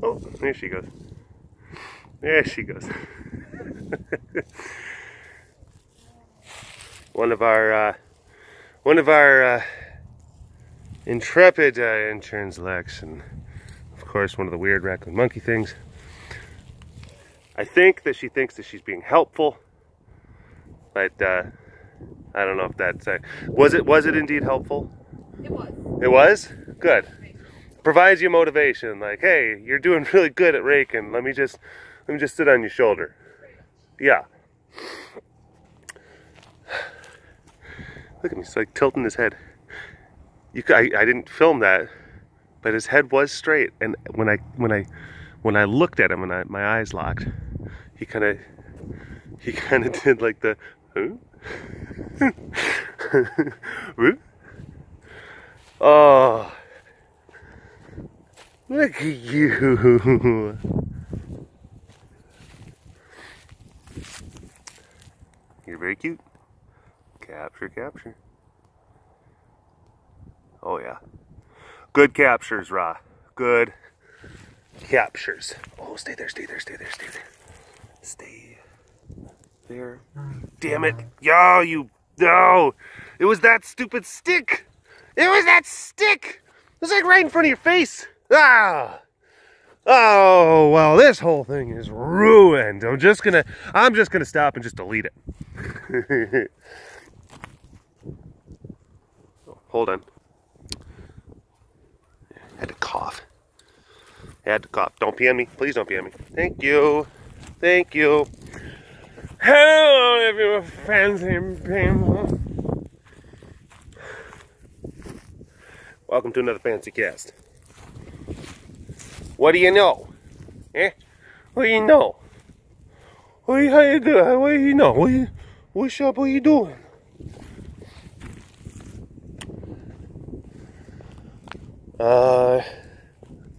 Oh, there she goes. There she goes. One of our intrepid interns, Lex, and of course one of the weird raccoon monkey things. I think that she thinks that she's being helpful, but I don't know if that's was it indeed helpful? It was. It was? Good. Provides you motivation, like, hey, you're doing really good at raking. Let me just sit on your shoulder. Yeah. Look at me, he's like tilting his head. I didn't film that, but his head was straight, and when I looked at him and my eyes locked, he kind of did like the oh, look at you. You're very cute. Capture, capture. Oh yeah. Good captures, Ra. Good captures. Oh, stay there, stay there, stay there, stay there. Stay there. Damn it. Yo, you. No. It was that stupid stick. It was that stick. It was like right in front of your face. Ah. Oh, well, this whole thing is ruined. I'm just gonna stop and just delete it. Hold on. I had to cough. I had to cough. Don't pee on me. Please don't pee on me. Thank you. Thank you. Hello, everyone. Fancy people. Welcome to another Fancycast. What do you know? Eh? What do you know? How you doing? What do you know? What's up? What you doing?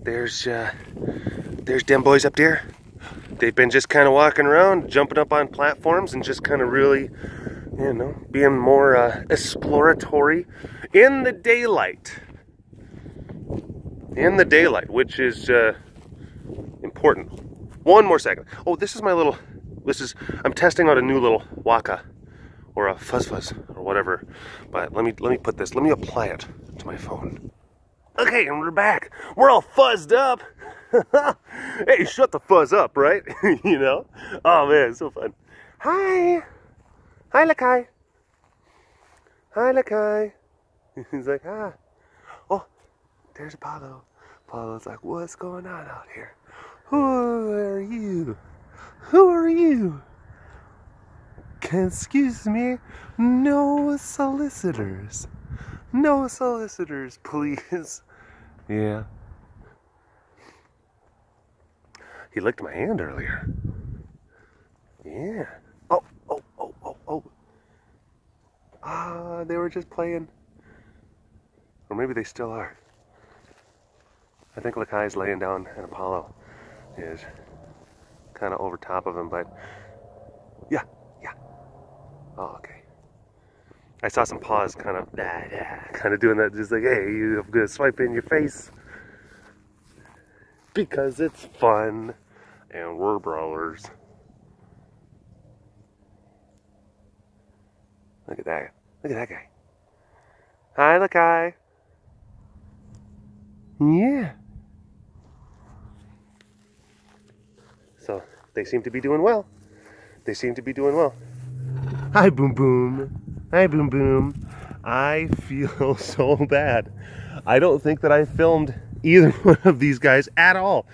There's them boys up there. They've been just kind of walking around, jumping up on platforms, and just kind of really, you know, being more exploratory in the daylight. In the daylight, which is important. One more second. Oh, this is my little. I'm testing out a new little waka, or a fuzz or whatever. But let me put this. Let me apply it to my phone. Okay, and we're back. We're all fuzzed up. Hey, shut the fuzz up, right? You know? Oh man, it's so fun. Hi. Hi, Lakai. Hi, Lakai. He's like, ah. Oh, there's Apollo. Apollo's like, what's going on out here? Who are you? Who are you? Excuse me, no solicitors. No solicitors, please. Yeah. He licked my hand earlier. Yeah. Oh. They were just playing. Or maybe they still are. I think Lakai's laying down and Apollo is kind of over top of him, but yeah. Oh, okay. I saw some paws kind of doing that, just like, hey, I'm gonna swipe in your face. Because it's fun, and we're brawlers. Look at that. Look at that guy. Hi, Lakai. Yeah. So, they seem to be doing well. They seem to be doing well. Hi, Boom Boom. Hi, Boom Boom. I feel so bad. I don't think that I filmed either one of these guys at all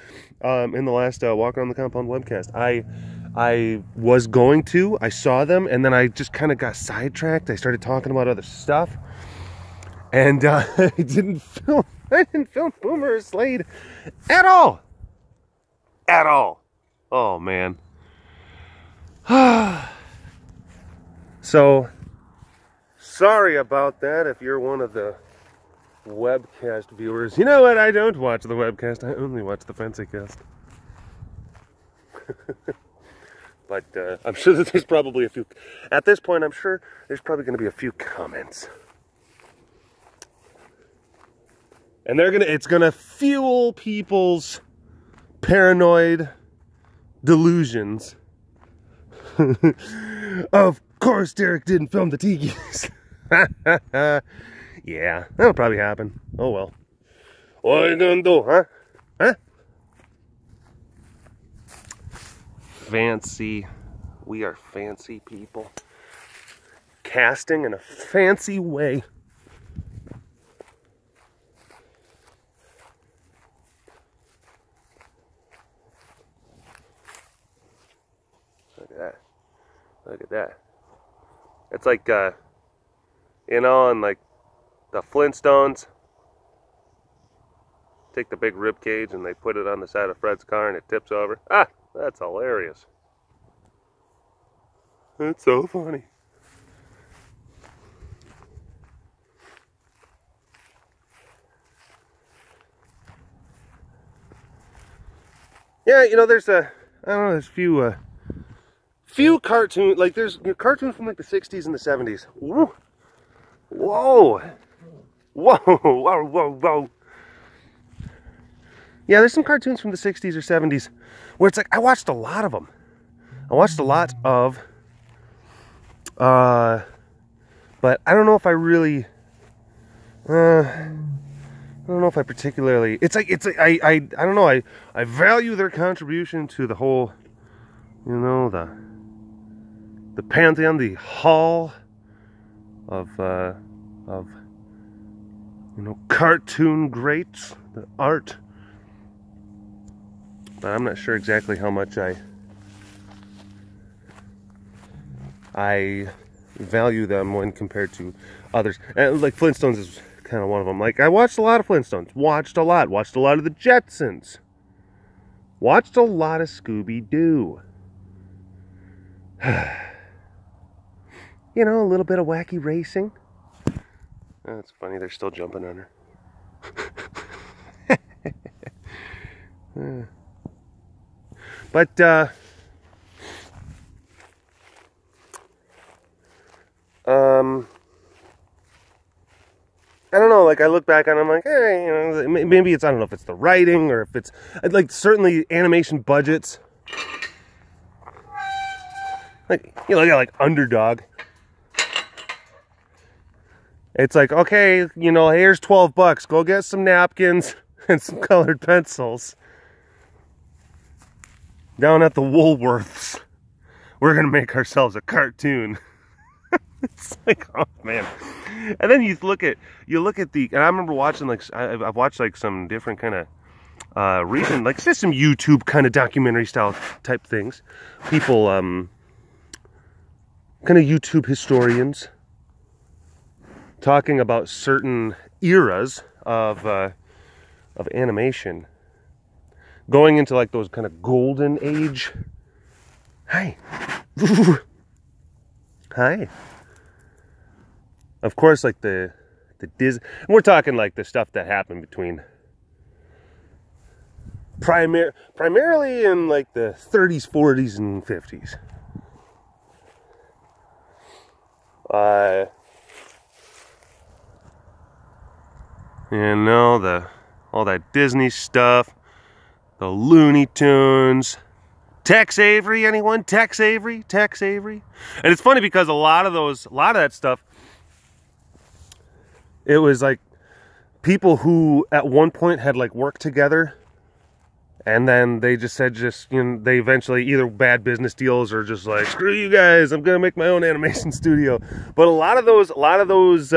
in the last Walk Around the Compound webcast. I was going to. I saw them, and then I just kind of got sidetracked. I started talking about other stuff, and I didn't film Boomer or Slade at all. At all. Oh man. So sorry about that if you're one of the webcast viewers. You know what? I don't watch the webcast. I only watch the Fancycast. But I'm sure that there's probably a few. At this point, I'm sure there's probably going to be a few comments. And it's gonna fuel people's paranoid delusions. Of course Derek didn't film the tikis. Yeah, that'll probably happen. Oh well. What are you gonna do, huh? Huh? Fancy. We are fancy people. Casting in a fancy way. Look at that. Look at that. It's like, you know, in like the Flintstones, take the big rib cage and they put it on the side of Fred's car and it tips over. Ah, that's hilarious. That's so funny. Yeah, you know, there's I don't know, there's few cartoons, like there's cartoons from like the 60s and the 70s. Woo. Whoa. Whoa, whoa, whoa, whoa. Yeah, there's some cartoons from the 60s or 70s where it's like, I watched a lot of them. I watched a lot of, but I don't know if I really, I don't know if I particularly, I don't know, I value their contribution to the whole, you know, the pantheon, the hall of you know, cartoon greats, the art. But I'm not sure exactly how much I value them when compared to others. And like Flintstones is kind of one of them. Like I watched a lot of Flintstones, watched a lot of the Jetsons, watched a lot of Scooby-Doo. You know, a little bit of wacky racing. That's funny, they're still jumping on her. But, I don't know, like I look back and I'm like, hey, you know, maybe it's, I don't know if it's the writing or if it's, like certainly animation budgets. Like, you look at like Underdog. It's like, okay, you know, here's $12. Go get some napkins and some colored pencils. Down at the Woolworths, we're going to make ourselves a cartoon. It's like, oh man. And then you look at the, and I remember watching like, I've watched like some different kind of, recent, like just some YouTube kind of documentary style type things. People, kind of YouTube historians talking about certain eras of animation, going into like those kind of golden age. Hi. Hi. Of course, like the Disney, we're talking like the stuff that happened between primarily in like the 30s, 40s, and 50s. You know, all that Disney stuff, the Looney Tunes, Tex Avery, anyone? Tex Avery? Tex Avery? And it's funny because a lot of that stuff, it was like people who at one point had like worked together, and then they just said, you know, they eventually either bad business deals or just like, screw you guys, I'm gonna make my own animation studio. But a lot of those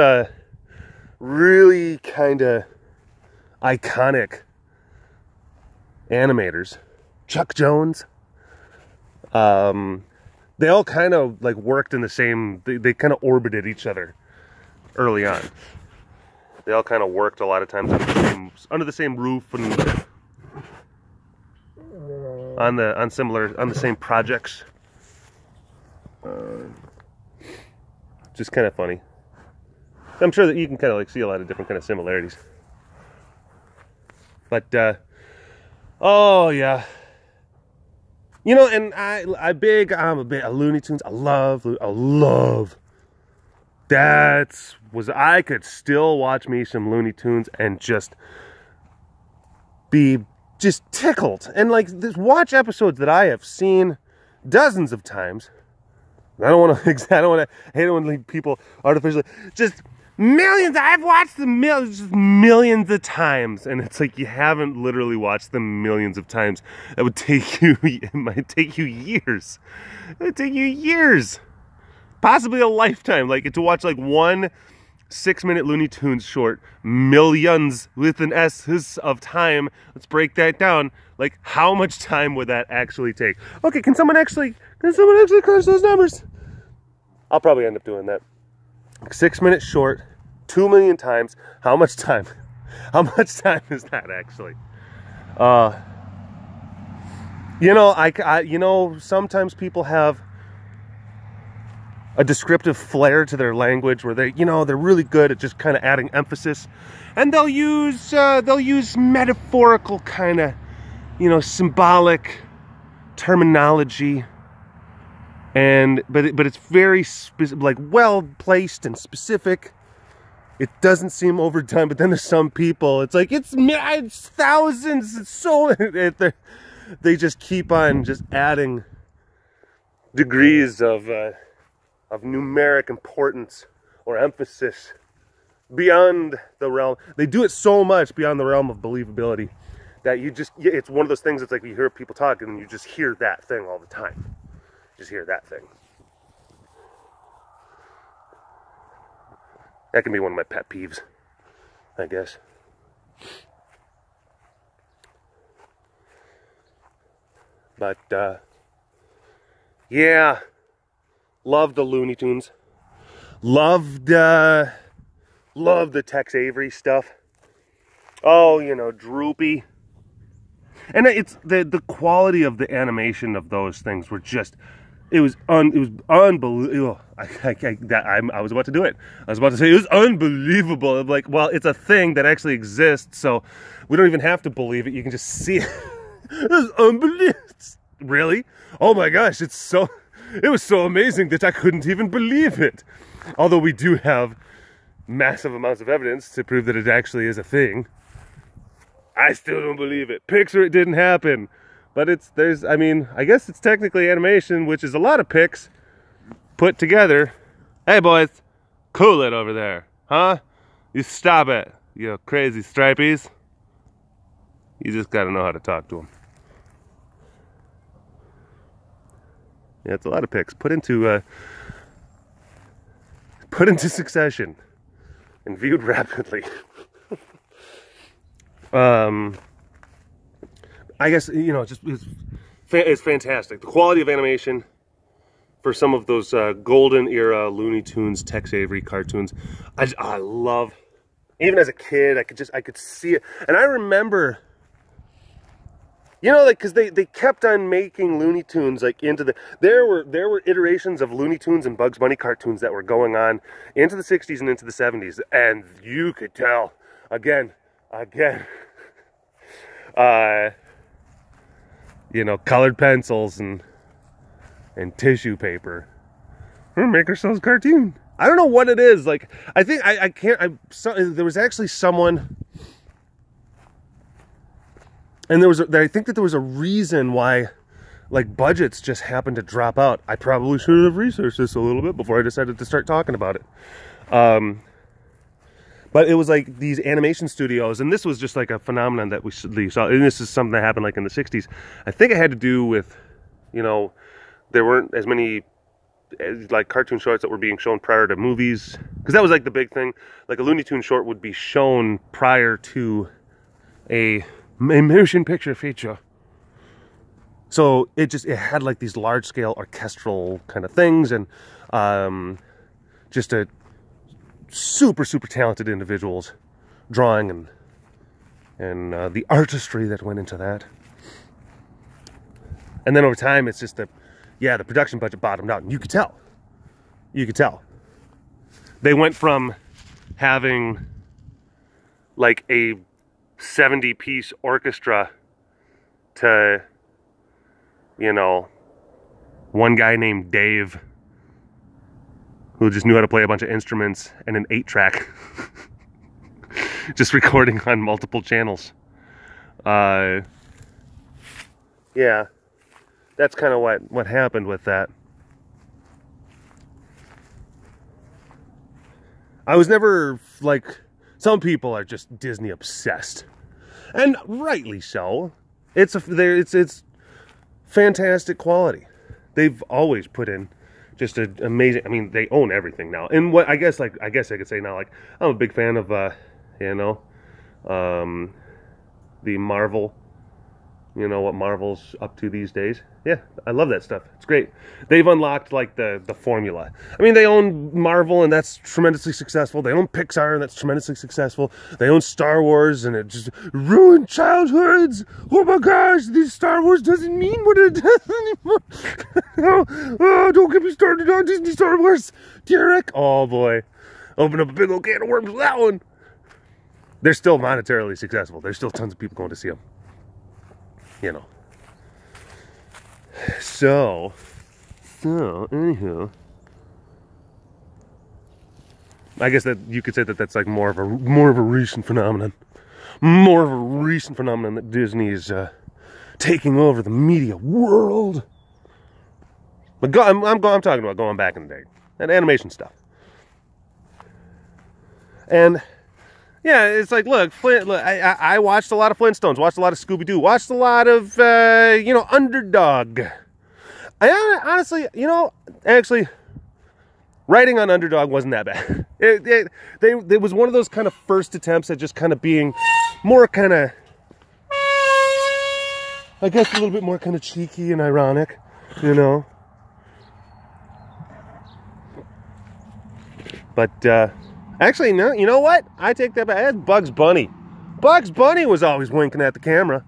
really kind of iconic animators, Chuck Jones, they all kind of like worked in the same, they kind of orbited each other early on. They all kind of worked a lot of times under the same roof and on the same projects. Just kind of funny. I'm sure that you can kind of like see a lot of different kind of similarities. But oh yeah, you know, and I'm a bit of Looney Tunes. I love I could still watch me some Looney Tunes and just be just tickled. And like, watch episodes that I have seen dozens of times. I don't want to hate it when people artificially, just millions, I've watched them millions of times. And it's like, you haven't literally watched them millions of times. That would take you, it might take you years. It would take you years. Possibly a lifetime. Like, to watch like one 6-minute Looney Tunes short, millions with an S of time. Let's break that down. Like, how much time would that actually take? Okay, can someone actually crunch those numbers? I'll probably end up doing that. 6-minute short, 2 million times. How much time? How much time is that actually? Sometimes people have a descriptive flair to their language where they're really good at just kind of adding emphasis, and they'll use metaphorical kind of, symbolic terminology, but it's very like well placed and specific. It doesn't seem overdone, but then there's some people, it's like it's thousands, it's so they just keep on just adding degrees of numeric importance or emphasis beyond the realm. They do it so much beyond the realm of believability that it's one of those things. It's like you hear people talk and you just hear that thing all the time. Just hear that thing. That can be one of my pet peeves, I guess. But yeah, loved the Looney Tunes. Loved the Tex Avery stuff. Oh, Droopy. And it's the quality of the animation of those things were just, it was unbelievable. I was about to do it. I was about to say it was unbelievable. I'm like, well, it's a thing that actually exists, so we don't even have to believe it. You can just see it. It was unbelievable. Really? Oh my gosh, it was so amazing that I couldn't even believe it. Although we do have massive amounts of evidence to prove that it actually is a thing. I still don't believe it. Picture it didn't happen. But I guess it's technically animation, which is a lot of pics put together. Hey boys, cool it over there, huh? You stop it, you crazy stripies. You just gotta know how to talk to them. Yeah, it's a lot of pics put into succession and viewed rapidly. I guess, it's fantastic. The quality of animation for some of those golden era Looney Tunes, Tex Avery cartoons, I love. Even as a kid, I could see it. And I remember, because they kept on making Looney Tunes there were iterations of Looney Tunes and Bugs Bunny cartoons that were going on into the 60s and into the 70s, and you could tell again colored pencils and tissue paper. We're gonna make ourselves a cartoon. I don't know what it is. Like, I think there was actually someone, and I think that there was a reason why, like, budgets just happened to drop out. I probably should have researched this a little bit before I decided to start talking about it. But it was like these animation studios, and this was just like a phenomenon that we saw, and this is something that happened like in the 60s. I think it had to do with, there weren't as many like cartoon shorts that were being shown prior to movies, because that was like the big thing. Like a Looney Tunes short would be shown prior to a motion picture feature. So it had like these large scale orchestral kind of things, and just a super talented individuals drawing and the artistry that went into that. And then over time, it's just the production budget bottomed out, and you could tell they went from having like a 70-piece orchestra to one guy named Dave who just knew how to play a bunch of instruments and an 8-track. Just recording on multiple channels. Yeah, that's kind of what happened with that. I was never like, some people are just Disney obsessed, and rightly so. It's fantastic quality. They've always put in just an amazing. I mean, they own everything now. And what I guess I could say now, like, I'm a big fan of you know, the Marvel. You know what Marvel's up to these days? Yeah, I love that stuff. It's great. They've unlocked like the formula. I mean, they own Marvel, and that's tremendously successful. They own Pixar, and that's tremendously successful. They own Star Wars, and it just ruined childhoods. Oh my gosh, this Star Wars doesn't mean what it does anymore. Oh, don't get me started on Disney Star Wars, Derek. Oh boy, open up a big old can of worms with that one. They're still monetarily successful. There's still tons of people going to see them. You know. So anywho, I guess that you could say that that's like more of a recent phenomenon. More of a recent phenomenon that Disney is taking over the media world. But I'm talking about going back in the day, that animation stuff. And yeah, it's like, look, I watched a lot of Flintstones, watched a lot of Scooby-Doo, watched a lot of, you know, Underdog. I honestly, you know, actually, writing on Underdog wasn't that bad. It was one of those kind of first attempts at just kind of being more kind of, I guess, a little bit more kind of cheeky and ironic, you know. But, actually, no, you know what? I take that back. That's Bugs Bunny. Bugs Bunny was always winking at the camera,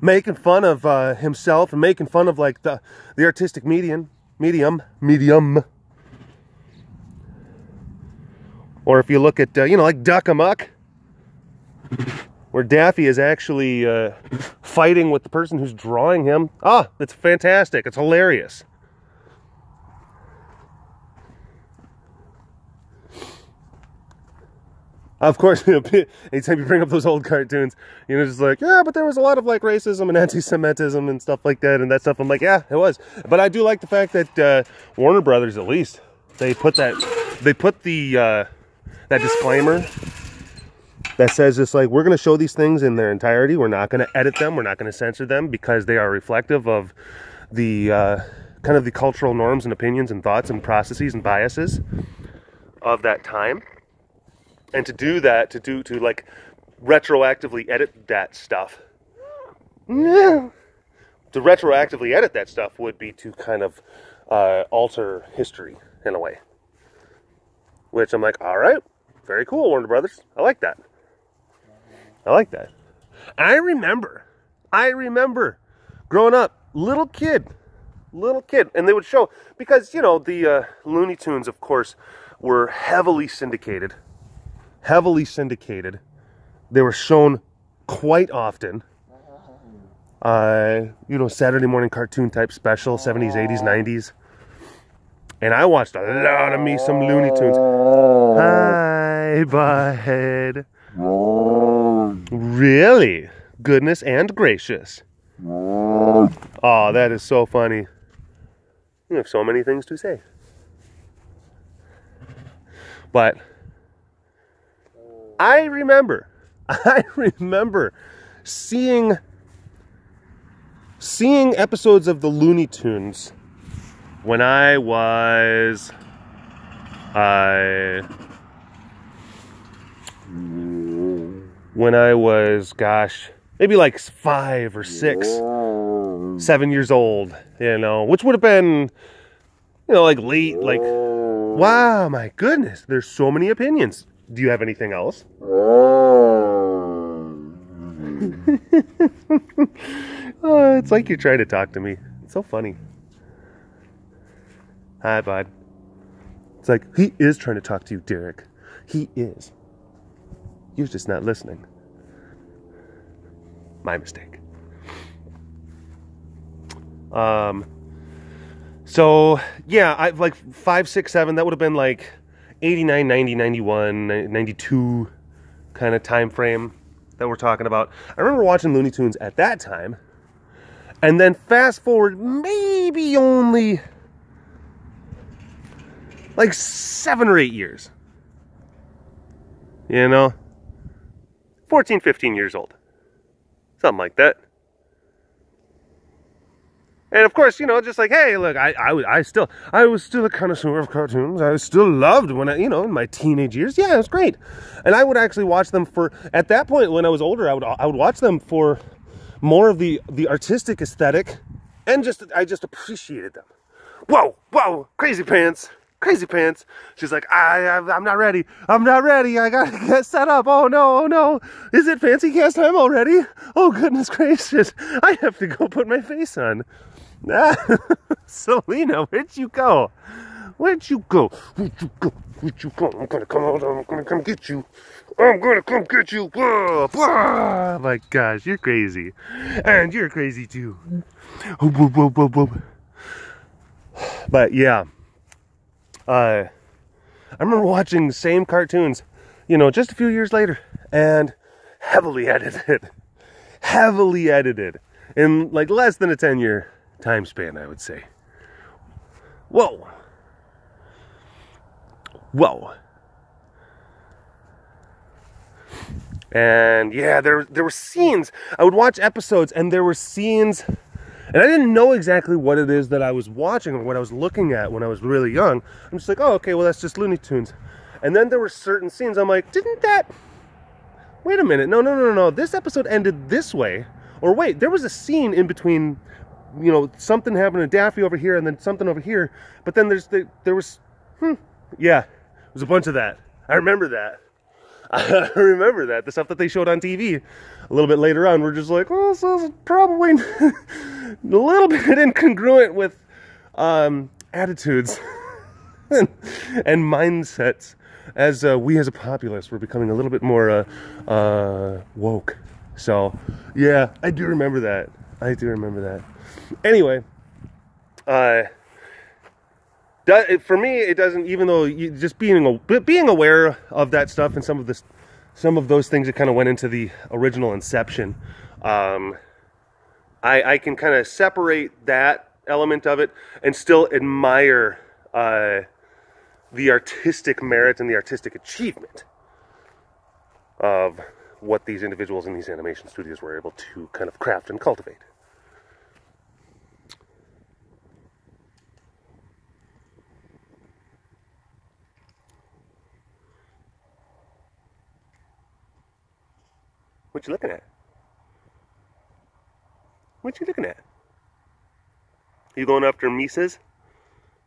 making fun of himself and making fun of like the artistic medium. Or if you look at, you know, like Duck Amuck, where Daffy is actually fighting with the person who's drawing him. Ah, it's fantastic. It's hilarious. Of course, anytime you bring up those old cartoons, you know, just like, yeah, but there was a lot of like racism and anti-Semitism and stuff like that, and that stuff. I'm like, yeah, it was. But I do like the fact that Warner Brothers, at least, they put the that disclaimer that says it's like, we're going to show these things in their entirety. We're not going to edit them. We're not going to censor them because they are reflective of the kind of the cultural norms and opinions and thoughts and processes and biases of that time. And to do that, to like retroactively edit that stuff, to retroactively edit that stuff would be to kind of alter history in a way. Which I'm like, all right, very cool, Warner Brothers. I like that. I like that. I remember growing up, little kid, and they would show, because, you know, the Looney Tunes, of course, were heavily syndicated. They were shown quite often. You know, Saturday morning cartoon type special, 70s, 80s, 90s. And I watched a lot of me some Looney Tunes. Hi, bud. Really? Goodness and gracious. Oh, that is so funny. You have so many things to say. But I remember seeing episodes of the Looney Tunes when I was gosh, maybe like 5 or 6, 7 years old, you know, which would have been, you know, like late, like, wow, my goodness, there's so many opinions. Do you have anything else? Oh, it's like you're trying to talk to me. It's so funny. Hi, bud. It's like, he is trying to talk to you, Derek. He is. You're just not listening. My mistake. So, yeah, I like 5, 6, 7, that would have been like 89, 90, 91, 92 kind of time frame that we're talking about. I remember watching Looney Tunes at that time. And then fast forward maybe only like 7 or 8 years. You know? 14, 15 years old. Something like that. And of course, you know, just like, hey, look, I was still a connoisseur of cartoons. I still loved when I, you know, in my teenage years. Yeah, it was great. And I would actually watch them for, at that point when I was older, I would watch them for more of the artistic aesthetic, and I just appreciated them. Whoa, crazy pants. She's like, I'm not ready. I gotta get set up. Oh no. Is it Fancycast time already? Oh goodness gracious. I have to go put my face on. Selena, where'd you go? I'm gonna come out. I'm gonna come get you. Whoa, whoa. My gosh, you're crazy. And you're crazy too. Whoa. But yeah. I remember watching the same cartoons, you know, just a few years later, and heavily edited in like less than a 10-year time span, I would say. Whoa. And yeah, there were scenes. I would watch episodes, and there were scenes. And I didn't know exactly what it is that I was watching or what I was looking at when I was really young. I'm just like, oh, okay, well, that's just Looney Tunes. And then there were certain scenes, I'm like, wait a minute, no. This episode ended this way. Or wait, there was a scene in between, you know, something happened to Daffy over here and then something over here. But then there was a bunch of that. I remember that. The stuff that they showed on TV a little bit later on. We're just like, oh, this is probably a little bit incongruent with attitudes and mindsets as we as a populace were becoming a little bit more woke. So, yeah, I do remember that. Anyway, for me, it doesn't. Even though just being aware of that stuff and some of those things that kind of went into the original inception, I can kind of separate that element of it and still admire the artistic merit and the artistic achievement of what these individuals in these animation studios were able to kind of craft and cultivate. What you looking at? What you looking at? You going after Mises?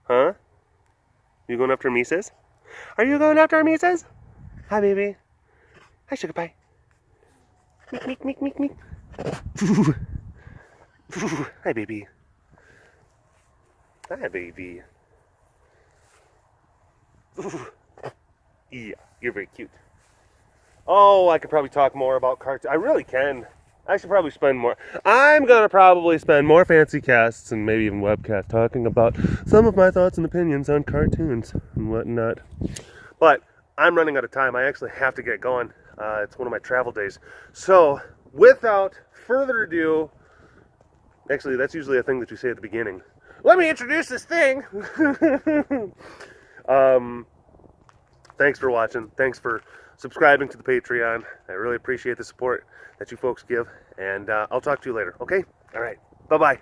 Huh? You going after Mises? Are you going after Mises? Hi, baby. Hi, sugar pie. Meek. Hi, baby. Hi, baby. Yeah, you're very cute. Oh, I could probably talk more about cartoons. I really can. I should probably spend more. I'm going to probably spend more Fancycasts and maybe even webcasts talking about some of my thoughts and opinions on cartoons and whatnot. But I'm running out of time. I actually have to get going. It's one of my travel days. So, without further ado, actually, that's usually a thing that you say at the beginning. Let me introduce this thing. Thanks for watching. Thanks for subscribing to the Patreon. I really appreciate the support that you folks give. And I'll talk to you later, okay? All right. Bye-bye.